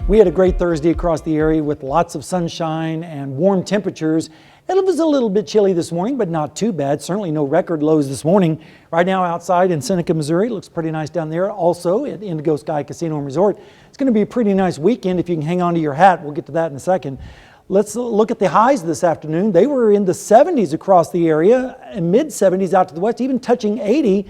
We had a great Thursday across the area with lots of sunshine and warm temperatures. It was a little bit chilly this morning, but not too bad. Certainly no record lows this morning. Right now outside in Seneca, Missouri, it looks pretty nice down there. Also at Indigo Sky Casino and Resort. It's going to be a pretty nice weekend if you can hang on to your hat. We'll get to that in a second. Let's look at the highs this afternoon. They were in the 70s across the area and mid 70s out to the west, even touching 80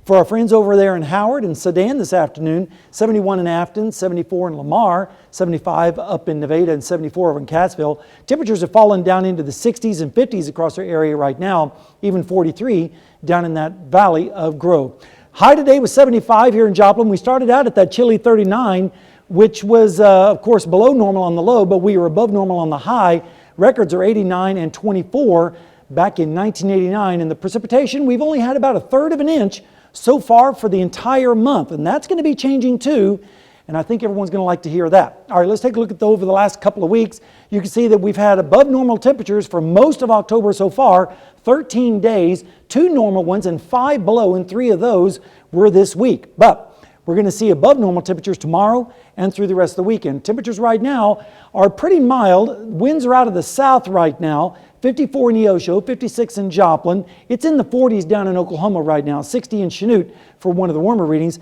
for our friends over there in Howard and Sedan this afternoon. 71 in Afton, 74 in Lamar, 75 up in Nevada, and 74 over in Cattsville. Temperatures have fallen down into the 60s and 50s across our area right now, even 43 down in that valley of Grove. High today was 75 here in Joplin. We started out at that chilly 39, which was, of course, below normal on the low, but we were above normal on the high. Records are 89 and 24 back in 1989. And the precipitation, we've only had about a third of an inch so far for the entire month, and that's going to be changing too, and I think everyone's going to like to hear that. All right, let's take a look at over the last couple of weeks. You can see that we've had above normal temperatures for most of October so far, 13 days, 2 normal ones and 5 below, and 3 of those were this week. But we're going to see above normal temperatures tomorrow and through the rest of the weekend. Temperatures right now are pretty mild. Winds are out of the south right now. 54 in Neosho, 56 in Joplin. It's in the 40s down in Oklahoma right now, 60 in Chanute for one of the warmer readings.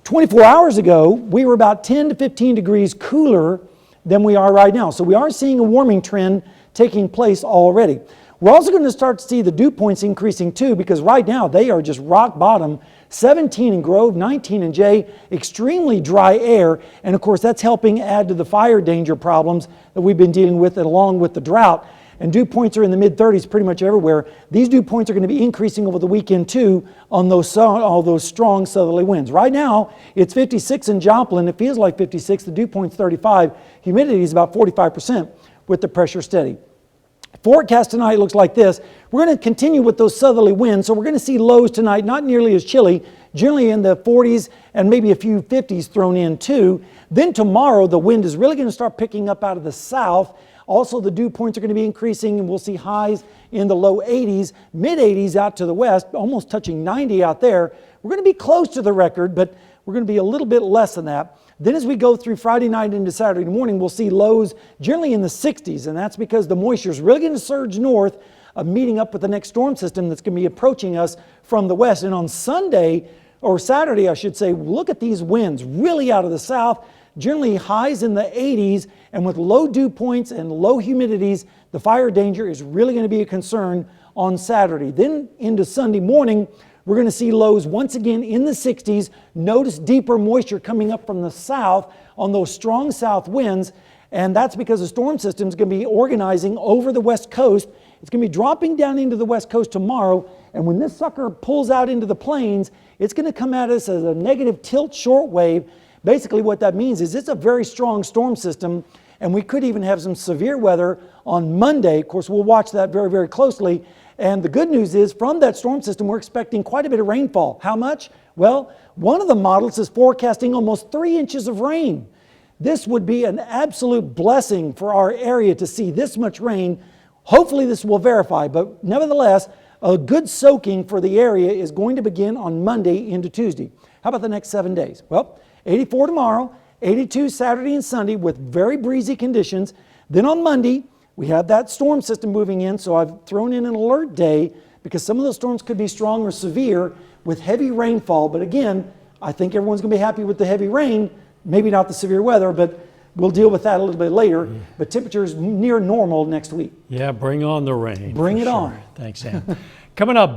24 hours ago, we were about 10 to 15 degrees cooler than we are right now. So we are seeing a warming trend taking place already. We're also going to start to see the dew points increasing too, because right now they are just rock bottom. 17 in Grove, 19 in Jay, extremely dry air, and of course that's helping add to the fire danger problems that we've been dealing with, along with the drought. And dew points are in the mid-30s pretty much everywhere. These dew points are going to be increasing over the weekend too on all those strong southerly winds. Right now, it's 56 in Joplin. It feels like 56. The dew point's 35. Humidity is about 45% with the pressure steady. Forecast tonight looks like this. We're going to continue with those southerly winds, so we're going to see lows tonight not nearly as chilly, generally in the 40s and maybe a few 50s thrown in too. Then tomorrow, the wind is really going to start picking up out of the south. Also, the dew points are going to be increasing, and we'll see highs in the low 80s, mid 80s out to the west, almost touching 90 out there. We're going to be close to the record, but we're going to be a little bit less than that. Then as we go through Friday night into Saturday morning, we'll see lows generally in the 60s, and that's because the moisture is really going to surge north, meeting up with the next storm system that's going to be approaching us from the west. And on Sunday, or Saturday I should say, look at these winds really out of the south. Generally highs in the 80s, and with low dew points and low humidities, the fire danger is really going to be a concern on Saturday. Then into Sunday morning, we're going to see lows once again in the 60s. Notice deeper moisture coming up from the south on those strong south winds, and that's because the storm system is going to be organizing over the west coast. It's going to be dropping down into the west coast tomorrow, and when this sucker pulls out into the plains, it's going to come at us as a negative tilt shortwave. Basically what that means is it's a very strong storm system, and we could even have some severe weather on Monday. Of course, we'll watch that very, very closely. And the good news is from that storm system, we're expecting quite a bit of rainfall. How much? Well, one of the models is forecasting almost 3 inches of rain. This would be an absolute blessing for our area to see this much rain. Hopefully this will verify, but nevertheless, a good soaking for the area is going to begin on Monday into Tuesday. How about the next 7 days? Well, 84 tomorrow, 82 Saturday and Sunday with very breezy conditions. Then on Monday, we have that storm system moving in, so I've thrown in an alert day because some of those storms could be strong or severe with heavy rainfall. But again, I think everyone's going to be happy with the heavy rain, maybe not the severe weather, but we'll deal with that a little bit later. But temperatures near normal next week. Yeah, bring on the rain. Bring it on. Thanks, Sam. Coming up.